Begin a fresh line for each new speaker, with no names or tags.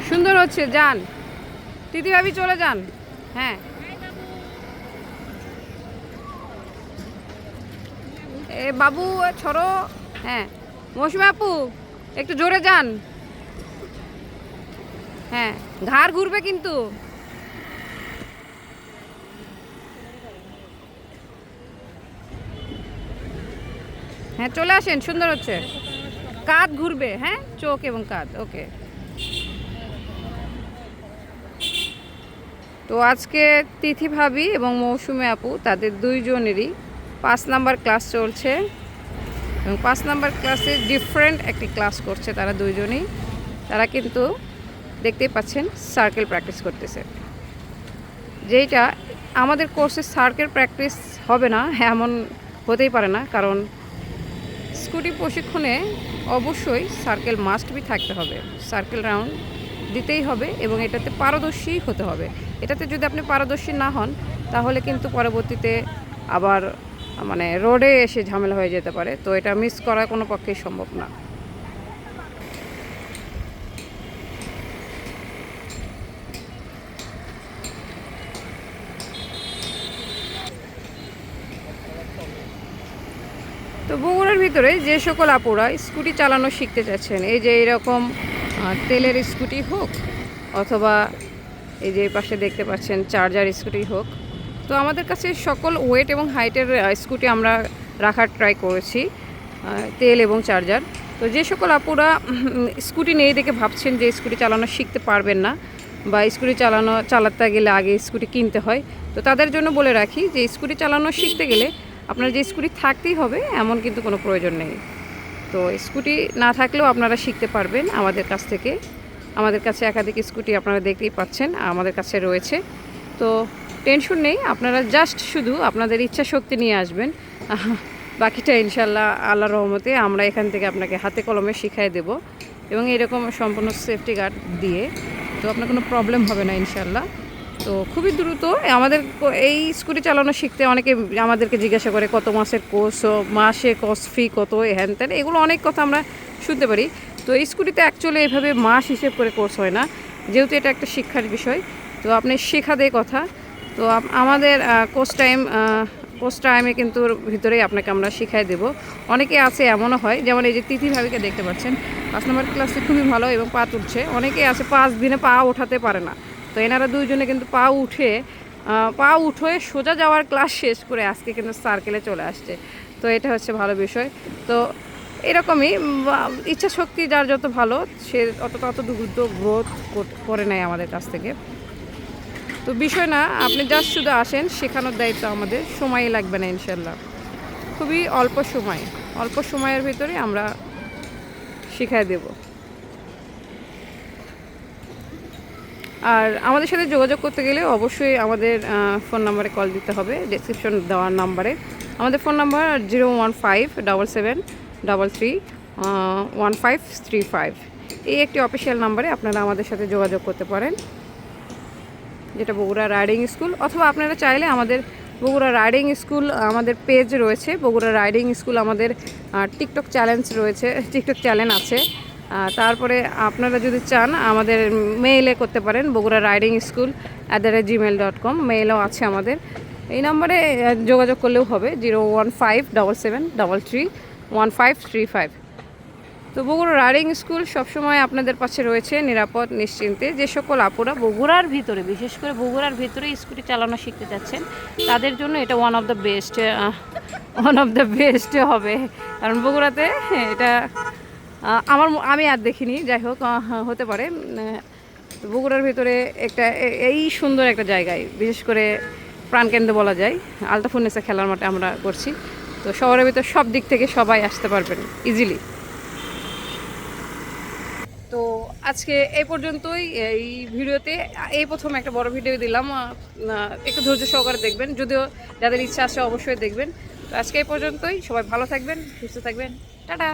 সুন্দর হচ্ছে, যান তিথি ভাবি, চলে যান। হ্যাঁ, এ বাবু ছড়ো। হ্যাঁ, মৌসুমী আপু একটু জোরে যান। হ্যাঁ, ঘাড় ঘুরবে কিন্তু। হ্যাঁ, চলে আসেন, সুন্দর হচ্ছে। কাঁধ ঘুরবে, হ্যাঁ, চোখ এবং কাঁধ। ওকে। তো আজকে তিথি ভাবি এবং মৌসুমী আপু তাদের দুইজনেরই 5 নাম্বার ক্লাস চলছে এবং 5 নাম্বার ক্লাসে ডিফারেন্ট একটি ক্লাস করছে তারা দুইজনেই। তারা কিন্তু দেখতেই পাচ্ছেন সার্কেল প্র্যাকটিস করতেছে, যেইটা আমাদের কোর্সে সার্কেল প্র্যাকটিস হবে না এমন হতেই পারে না, কারণ স্কুটি প্রশিক্ষণে অবশ্যই সার্কেল মাস্ট বি থাকতে হবে, সার্কেল রাউন্ড দিতেই হবে এবং এটাতে পারদর্শী হতে হবে। এটাতে যদি আপনি পারদর্শী না হন তাহলে কিন্তু পরবর্তীতে আবার মানে রোডে এসে ঝামেলা হয়ে যেতে পারে। তো এটা মিস করা কোনো পক্ষেই সম্ভব না। তো বগুড়ার ভিতরে যে সকল আপুরা স্কুটি চালানো শিখতে চাচ্ছেন, এই যে এরকম তেলের স্কুটি হোক অথবা এই যে পাশে দেখতে পাচ্ছেন চার্জার স্কুটি হোক, তো আমাদের কাছে সকল ওয়েট এবং হাইটের স্কুটি আমরা রাখার ট্রাই করেছি, তেল এবং চার্জার। তো যে সকল আপুরা স্কুটি নেই দেখে ভাবছেন যে স্কুটি চালানো শিখতে পারবেন না বা স্কুটি চালাতে গেলে আগে স্কুটি কিনতে হয়, তো তাদের জন্য বলে রাখি যে স্কুটি চালানো শিখতে গেলে আপনার যে স্কুটি থাকতেই হবে এমন কিন্তু কোনো প্রয়োজন নেই। তো স্কুটি না থাকলেও আপনারা শিখতে পারবেন আমাদের কাছ থেকে। আমাদের কাছে একাধিক স্কুটি আপনারা দেখতেই পাচ্ছেন আমাদের কাছে রয়েছে। তো টেনশন নেই, আপনারা জাস্ট শুধু আপনাদের ইচ্ছা শক্তি নিয়ে আসবেন, বাকিটা ইনশাল্লাহ আল্লাহর রহমতে আমরা এখান থেকে আপনাকে হাতে কলমে শিখিয়ে দেব এবং এরকম সম্পূর্ণ সেফটি গার্ড দিয়ে, তো আপনার কোনো প্রবলেম হবে না ইনশাল্লাহ। তো খুবই দ্রুত আমাদের এই স্কুটি চালানো শিখতে অনেকে আমাদেরকে জিজ্ঞাসা করে কত মাসের কোর্স, মাসে কোর্স ফি কত, হ্যান ত্যান, এগুলো অনেক কথা আমরা শুনতে পারি। তো এই স্কুটিতে অ্যাকচুয়ালি এভাবে মাস হিসেব করে কোর্স হয় না, যেহেতু এটা একটা শিক্ষার বিষয়। তো আপনি শেখা দেয় কথা। তো আমাদের কোর্স টাইমে কিন্তু ভিতরেই আপনাকে আমরা শিখাই দেব। অনেকে আছে এমনও হয়, যেমন এই যে তিথি ভাবিকে দেখতে পাচ্ছেন 5 নম্বর ক্লাসে খুবই ভালো এবং পা তুলছে। অনেকে আছে 5 দিনে পা ওঠাতে পারে না, তো এনারা দুইজনে কিন্তু পা উঠে সোজা যাওয়ার ক্লাস শেষ করে আজকে কিন্তু সার্কেলে চলে আসছে। তো এটা হচ্ছে ভালো বিষয়। তো এরকমই ইচ্ছা শক্তি যার যত ভালো সে অত দ্রুত গ্রোথ করে নেয় আমাদের কাছ থেকে। তো বিষয় না, আপনি জাস্ট শুধু আসেন, শেখানোর দায়িত্ব আমাদের, সময়ই লাগবে না ইনশাল্লাহ। খুবই অল্প সময়ের ভিতরে আমরা শিখাই দেব। আর আমাদের সাথে যোগাযোগ করতে গেলে অবশ্যই আমাদের ফোন নাম্বারে কল দিতে হবে, ডেসক্রিপশন দেওয়ার নাম্বারে। আমাদের ফোন নাম্বার 01577331535। এই একটি অফিসিয়াল নাম্বারে আপনারা আমাদের সাথে যোগাযোগ করতে পারেন, যেটা বগুড়া রাইডিং স্কুল। অথবা আপনারা চাইলে আমাদের বগুড়া রাইডিং স্কুল আমাদের পেজ রয়েছে, বগুড়া রাইডিং স্কুল আমাদের টিকটক চ্যানেল আছে। তারপরে আপনারা যদি চান আমাদের মেইলে করতে পারেন, বগুড়া রাইডিং স্কুল @gmail.com, মেইলও আছে আমাদের। এই নাম্বারে যোগাযোগ করলেও হবে, 01577331535। তো বগুড়া রাইডিং স্কুল সবসময় আপনাদের পাশে রয়েছে নিরাপদ নিশ্চিন্তে। যে সকল আপুরা বগুড়ার ভিতরে, বিশেষ করে বগুড়ার ভিতরে স্কুটি চালানো শিখতে চাচ্ছেন তাদের জন্য এটা ওয়ান অফ দ্য বেস্ট হবে, কারণ বগুড়াতে এটা আমি আর দেখিনি, যাই হোক হতে পারে। বগুড়ার ভিতরে এই সুন্দর একটা জায়গায়, বিশেষ করে প্রাণকেন্দ্র বলা যায়, আলতাফুন্নেসা খেলার মাঠে আমরা করছি। তো শহরের ভিতর সব দিক থেকে সবাই আসতে পারবেন ইজিলি। তো আজকে এই পর্যন্তই। এই ভিডিওতে এই প্রথম একটা বড় ভিডিও দিলাম, একটু ধৈর্য সহকারে দেখবেন, যদিও যাদের ইচ্ছা আছে অবশ্যই দেখবেন। তো আজকে এই পর্যন্তই, সবাই ভালো থাকবেন, সুস্থ থাকবেন, টাটা।